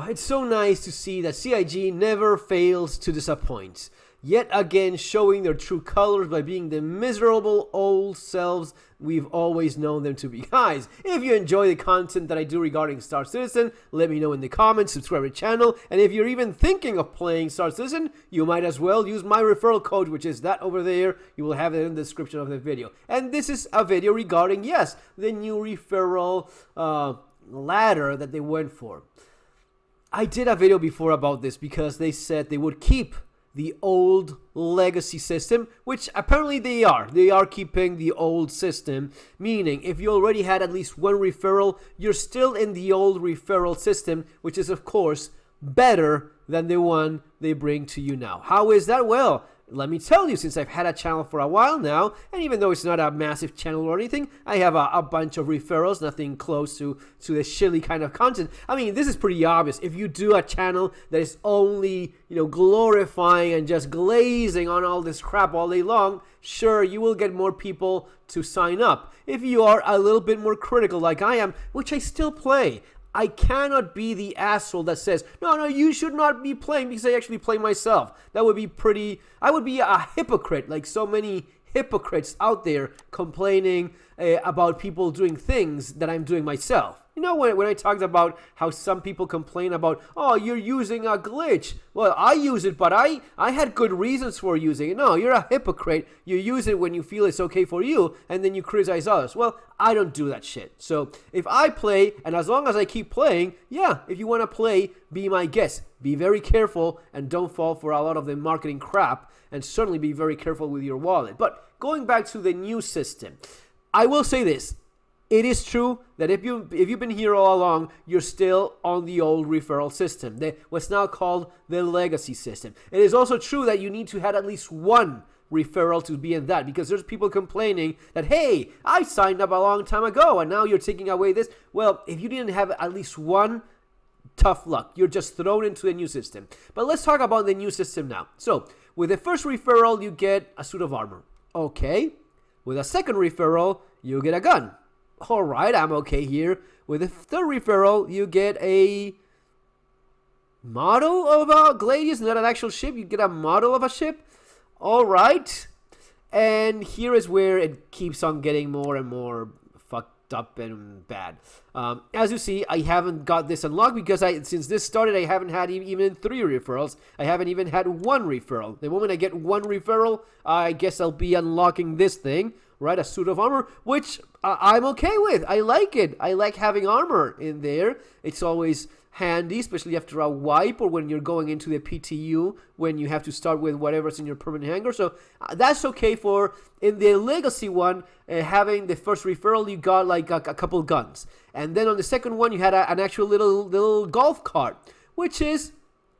It's so nice to see that CIG never fails to disappoint. Yet again, showing their true colors by being the miserable old selves we've always known them to be. Guys, if you enjoy the content that I do regarding Star Citizen, let me know in the comments, subscribe to the channel, and if you're even thinking of playing Star Citizen, you might as well use my referral code, which is that over there. You will have it in the description of the video. And this is a video regarding, yes, the new referral ladder that they went for. I did a video before about this because they said they would keep the old legacy system, which apparently they are. They are keeping the old system, meaning if you already had at least one referral, you're still in the old referral system, which is of course better than the one they bring to you now. How is that? Well, let me tell you, since I've had a channel for a while now, and even though it's not a massive channel or anything, I have a bunch of referrals, nothing close to the shilly kind of content. I mean, this is pretty obvious. If you do a channel that is only, glorifying and just glazing on all this crap all day long, sure, you will get more people to sign up. If you are a little bit more critical like I am, which I still play, I cannot be the asshole that says, no, you should not be playing because I actually play myself. That would be I would be a hypocrite, like so many hypocrites out there complaining about people doing things that I'm doing myself. When I talked about how some people complain about, oh, you're using a glitch. Well, I use it, but I had good reasons for using it. No, you're a hypocrite. You use it when you feel it's okay for you, and then you criticize others. Well, I don't do that shit. So if I play, and as long as I keep playing, yeah, if you want to play, be my guest. Be very careful and don't fall for a lot of the marketing crap, and certainly be very careful with your wallet. But going back to the new system, I will say this. It is true that if you've been here all along, you're still on the old referral system, what's now called the legacy system. It is also true that you need to have at least one referral to be in that, because there's people complaining that, hey, I signed up a long time ago and now you're taking away this. Well, if you didn't have at least one, tough luck. You're just thrown into the new system. But let's talk about the new system now. So with the first referral, you get a suit of armor. Okay. With a second referral, you get a gun. All right, I'm okay here. With the third referral, you get a model of a Gladius, not an actual ship. You get a model of a ship. All right. And here is where it keeps on getting more and more fucked up and bad. As you see, I haven't got this unlocked because since this started, I haven't had even 3 referrals. I haven't even had 1 referral. The moment I get 1 referral, I guess I'll be unlocking this thing. Right, a suit of armor, which I'm okay with. I like it. I like having armor in there. It's always handy, especially after a wipe or when you're going into the PTU, when you have to start with whatever's in your permanent hangar. So that's okay for, in the legacy one, having the first referral, you got like a couple guns. And then on the second one, you had an actual little golf cart, which is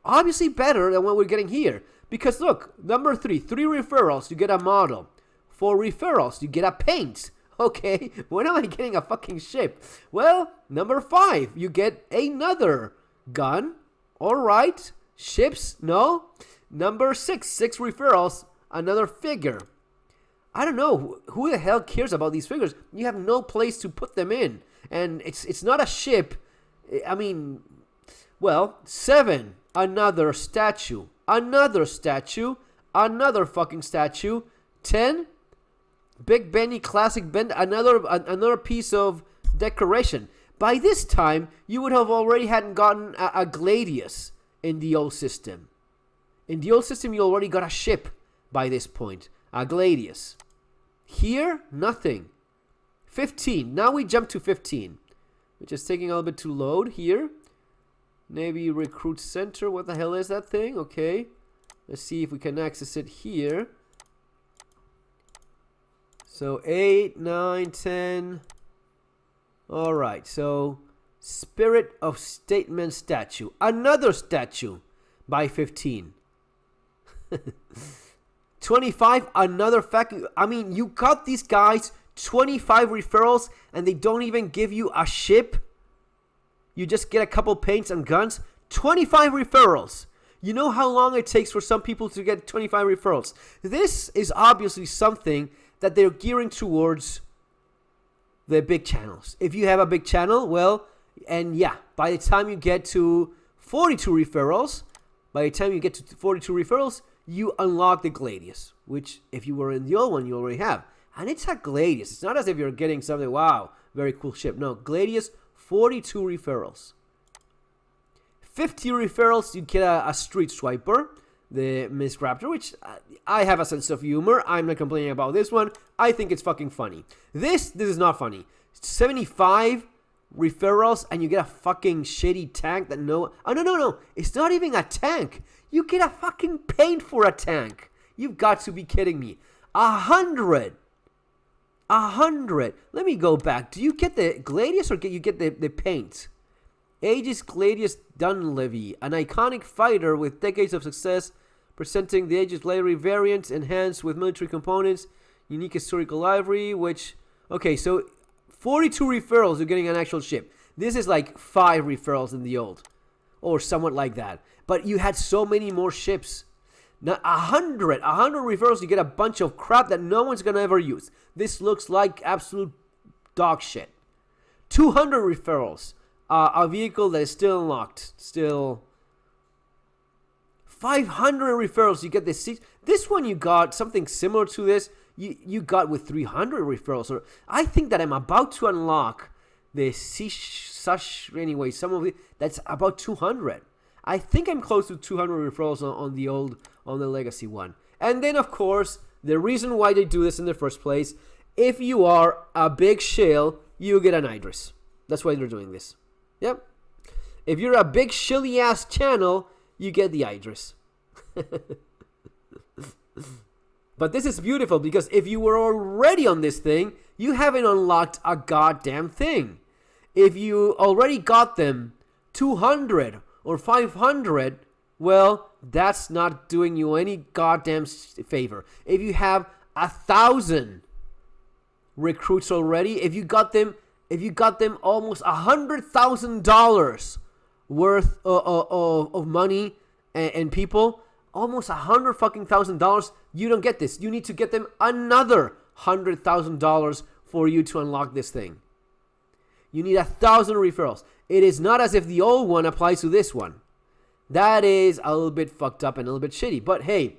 obviously better than what we're getting here. Because look, number 3 referrals, you get a model. 4 referrals, you get a paint. Okay, when am I getting a fucking ship? Well, number 5, you get another gun. All right, ships, no. Number 6 referrals, another figure. I don't know, who the hell cares about these figures? You have no place to put them in. And it's not a ship. I mean, well, 7, another statue. Another statue. Another fucking statue. 10, Big Benny Classic Ben, another piece of decoration. By this time, you would have already hadn't gotten a Gladius in the old system. In the old system, you already got a ship by this point, a Gladius. Here, nothing. 15. Now we jump to 15, which is taking a little bit to load here. Maybe Recruit Center. What the hell is that thing? Okay. Let's see if we can access it here. So 8, 9, 10. All right. So Spirit of Statement statue. Another statue by 15. 25. Another fact. I mean, you got these guys 25 referrals and they don't even give you a ship. You just get a couple paints and guns. 25 referrals. You know how long it takes for some people to get 25 referrals. This is obviously something that they're gearing towards the big channels. If you have a big channel, well, and yeah, by the time you get to 42 referrals. By the time you get to 42 referrals, you unlock the Gladius, which if you were in the old one, you already have. And it's a Gladius. It's not as if you're getting something, wow, very cool ship. No, Gladius, 42 referrals. 50 referrals, you get a Street Swiper, the Miss Raptor, which I have a sense of humor. I'm not complaining about this one. I think it's fucking funny. This is not funny. 75 referrals and you get a fucking shitty tank that no... Oh, no. It's not even a tank. You get a fucking paint for a tank. You've got to be kidding me. 100. Let me go back. Do you get the Gladius or you get the paint? Aegis Gladius Dunleavy, an iconic fighter with decades of success, presenting the Aegis Gladiator variant enhanced with military components, unique historical library, which... Okay, so 42 referrals, you're getting an actual ship. This is like 5 referrals in the old, or somewhat like that. But you had so many more ships. Now, 100 referrals, you get a bunch of crap that no one's going to ever use. This looks like absolute dog shit. 200 referrals. A vehicle that is still unlocked. Still. 500 referrals, you get this. This one you got something similar to this. You got with 300 referrals. Or I think that I'm about to unlock the anyway, some of it that's about 200. I think I'm close to 200 referrals on the legacy one. And then of course, the reason why they do this in the first place, if you are a big shill, you get an Idris. That's why they're doing this. Yep. If you're a big shilly ass channel, you get the Idris. But this is beautiful because if you were already on this thing, you haven't unlocked a goddamn thing. If you already got them 200 or 500, well, that's not doing you any goddamn favor. If you have 1,000 recruits already, if you got them almost $100,000 worth of money and people, almost $100,000, you don't get this. You need to get them another $100,000 for you to unlock this thing. You need 1,000 referrals. It is not as if the old one applies to this one. That is a little bit fucked up and a little bit shitty. But hey,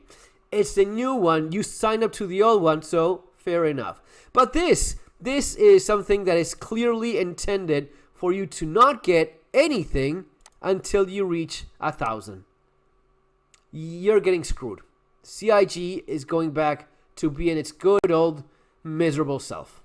it's the new one. You signed up to the old one, so fair enough. But this is something that is clearly intended for you to not get anything until you reach 1,000. You're getting screwed. CIG is going back to being its good old miserable self.